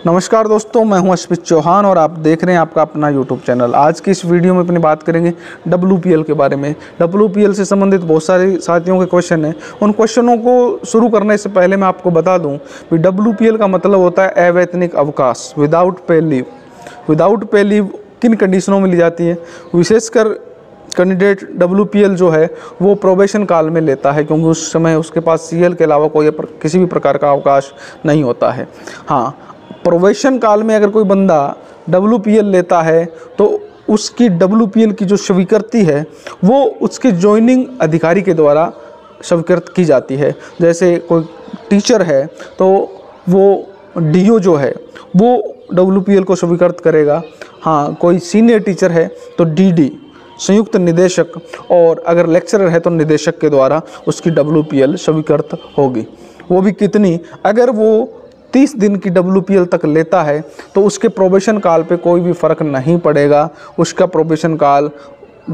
नमस्कार दोस्तों, मैं हूं अश्वित चौहान और आप देख रहे हैं आपका अपना यूट्यूब चैनल। आज की इस वीडियो में अपनी बात करेंगे WPL के बारे में। WPL से संबंधित बहुत सारे साथियों के क्वेश्चन हैं। उन क्वेश्चनों को शुरू करने से पहले मैं आपको बता दूं कि WPL का मतलब होता है अवैतनिक अवकाश, without pay leave. Without pay leave किन कंडीशनों में ली जाती है? विशेषकर कैंडिडेट WPL जो है वो प्रोबेशन काल में लेता है, क्योंकि उस समय उसके पास CL के अलावा कोई किसी भी प्रकार का अवकाश नहीं होता है। हाँ, प्रोबेशन काल में अगर कोई बंदा WPL लेता है तो उसकी WPL की जो स्वीकृति है वो उसके ज्वाइनिंग अधिकारी के द्वारा स्वीकृत की जाती है। जैसे कोई टीचर है तो वो DO जो है वो WPL को स्वीकृत करेगा। हाँ, कोई सीनियर टीचर है तो DD संयुक्त निदेशक, और अगर लेक्चरर है तो निदेशक के द्वारा उसकी WPL स्वीकृत होगी। वो भी कितनी? अगर वो 30 दिन की WPL तक लेता है तो उसके प्रोबेशन काल पे कोई भी फ़र्क नहीं पड़ेगा, उसका प्रोबेशन काल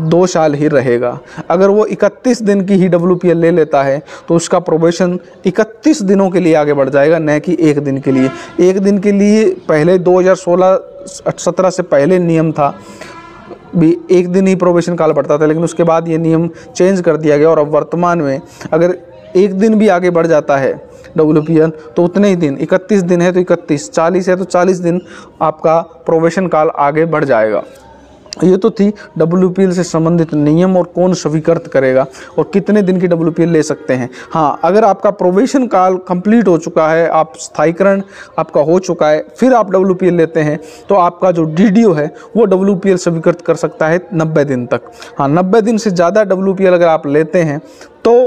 2 साल ही रहेगा। अगर वो 31 दिन की ही WPL ले लेता है तो उसका प्रोबेशन 31 दिनों के लिए आगे बढ़ जाएगा, न कि 1 दिन के लिए। 1 दिन के लिए पहले 2016-17 से पहले नियम था भी 1 दिन ही प्रोबेशन काल बढ़ता था, लेकिन उसके बाद ये नियम चेंज कर दिया गया और अब वर्तमान में अगर 1 दिन भी आगे बढ़ जाता है WPL तो उतने ही दिन, 31 दिन है तो 31, 40 है तो 40 दिन आपका प्रोबेशन काल आगे बढ़ जाएगा। ये तो थी WPL से संबंधित नियम और कौन स्वीकृत करेगा और कितने दिन की WPL ले सकते हैं। हाँ, अगर आपका प्रोबेशन काल कंप्लीट हो चुका है, आप स्थायीकरण आपका हो चुका है, फिर आप WPL लेते हैं तो आपका जो DDO है वो WPL स्वीकृत कर सकता है 90 दिन तक। हाँ, 90 दिन से ज़्यादा WPL अगर आप लेते हैं तो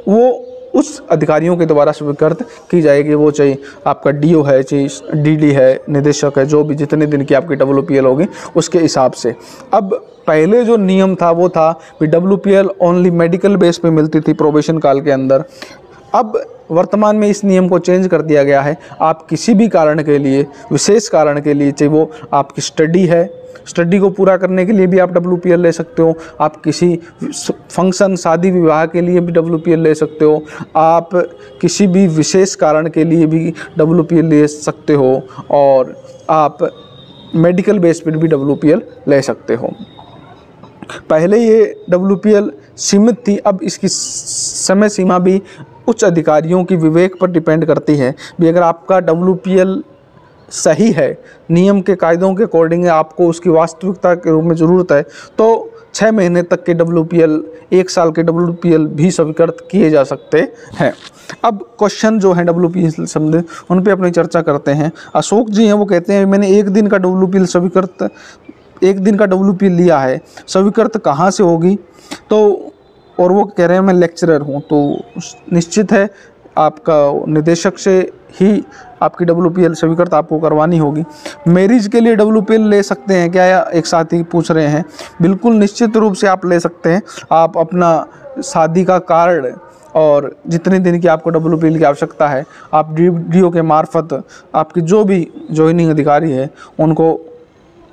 वो उस अधिकारियों के द्वारा स्वीकृत की जाएगी। वो चाहे आपका DO है, चाहे DD है, निदेशक है, जो भी जितने दिन की आपकी WPL होगी उसके हिसाब से। अब पहले जो नियम था वो था कि WPL ओनली मेडिकल बेस पे मिलती थी प्रोबेशन काल के अंदर। अब वर्तमान में इस नियम को चेंज कर दिया गया है। आप किसी भी कारण के लिए, विशेष कारण के लिए, चाहे वो आपकी स्टडी है, स्टडी को पूरा करने के लिए भी आप WPL ले सकते हो। आप किसी फंक्शन, शादी विवाह के लिए भी WPL ले सकते हो। आप किसी भी विशेष कारण के लिए भी WPL ले सकते हो और आप मेडिकल बेस पर भी WPL ले सकते हो। पहले ये WPL सीमित थी, अब इसकी समय सीमा भी उच्च अधिकारियों की विवेक पर डिपेंड करती है भी अगर आपका WPL सही है, नियम के कायदों के अकॉर्डिंग आपको उसकी वास्तविकता के रूप में ज़रूरत है तो 6 महीने तक के WPL, 1 साल के WPL भी स्वीकृत किए जा सकते हैं। अब क्वेश्चन जो है WPL संबंधित उन पे अपनी चर्चा करते हैं। अशोक जी हैं, वो कहते हैं मैंने 1 दिन का WPL स्वीकृत, 1 दिन का WPL लिया है, स्वीकृत कहाँ से होगी? तो और वो कह रहे हैं मैं लेक्चरर हूँ, तो निश्चित है आपका निदेशक से ही आपकी WPL स्वीकृत आपको करवानी होगी। मैरिज के लिए WPL ले सकते हैं क्या, एक साथी पूछ रहे हैं। बिल्कुल निश्चित रूप से आप ले सकते हैं। आप अपना शादी का कार्ड और जितने दिन की आपको WPL की आवश्यकता है आप DO के मार्फत आपकी जो भी ज्वाइनिंग अधिकारी है उनको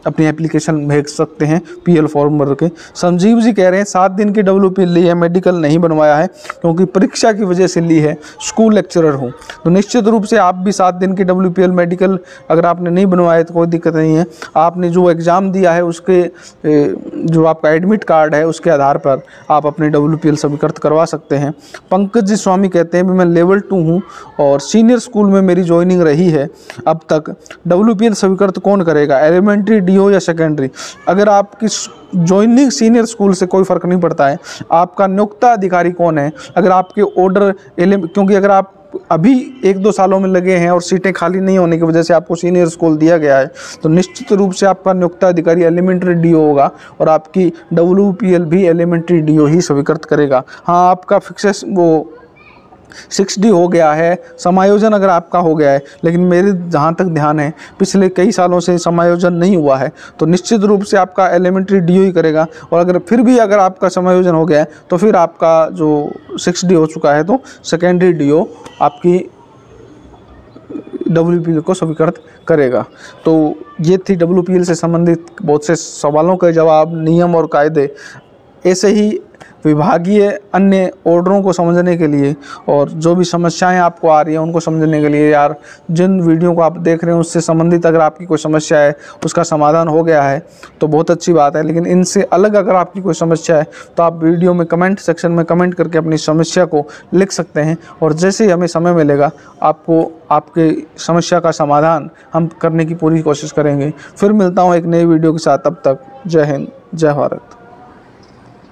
अपनी एप्लीकेशन भेज सकते हैं PL फॉर्म भर के। संजीव जी कह रहे हैं 7 दिन की WPL ली है, मेडिकल नहीं बनवाया है क्योंकि परीक्षा की वजह से ली है, स्कूल लेक्चरर हूँ। तो निश्चित रूप से आप भी 7 दिन की WPL मेडिकल अगर आपने नहीं बनवाया तो कोई दिक्कत नहीं है। आपने जो एग्ज़ाम दिया है उसके जो आपका एडमिट कार्ड है उसके आधार पर आप अपनी WPL स्वीकृत करवा सकते हैं। पंकज जी स्वामी कहते हैं भी मैं लेवल 2 हूँ और सीनियर स्कूल में मेरी ज्वाइनिंग रही है अब तक, WPL स्वीकृत कौन करेगा, एलिमेंट्री, DO या सेकेंडरी? अगर आपकी ज्वाइनिंग सीनियर स्कूल से कोई फ़र्क नहीं पड़ता है, आपका नियोक्ता अधिकारी कौन है, अगर आपके ऑर्डर क्योंकि अगर आप अभी 1-2 सालों में लगे हैं और सीटें खाली नहीं होने की वजह से आपको सीनियर स्कूल दिया गया है तो निश्चित रूप से आपका नियोक्ता अधिकारी एलिमेंट्री DO होगा और आपकी WPL भी एलिमेंट्री DO ही स्वीकृत करेगा। हाँ, आपका फिक्सेस वो 6D हो गया है, समायोजन अगर आपका हो गया है, लेकिन मेरे जहाँ तक ध्यान है पिछले कई सालों से समायोजन नहीं हुआ है तो निश्चित रूप से आपका एलिमेंट्री DO ही करेगा। और अगर फिर भी अगर आपका समायोजन हो गया है तो फिर आपका जो 6D हो चुका है तो सेकेंडरी DO आपकी WPL को स्वीकृत करेगा। तो ये थी WPL से संबंधित बहुत से सवालों के जवाब, नियम और कायदे। ऐसे ही विभागीय अन्य ऑर्डरों को समझने के लिए और जो भी समस्याएं आपको आ रही हैं उनको समझने के लिए, यार जिन वीडियो को आप देख रहे हैं उससे संबंधित अगर आपकी कोई समस्या है उसका समाधान हो गया है तो बहुत अच्छी बात है, लेकिन इनसे अलग अगर आपकी कोई समस्या है तो आप वीडियो में कमेंट सेक्शन में कमेंट करके अपनी समस्या को लिख सकते हैं और जैसे ही हमें समय मिलेगा आपको आपके समस्या का समाधान हम करने की पूरी कोशिश करेंगे। फिर मिलता हूँ एक नई वीडियो के साथ, तब तक जय हिंद, जय भारत।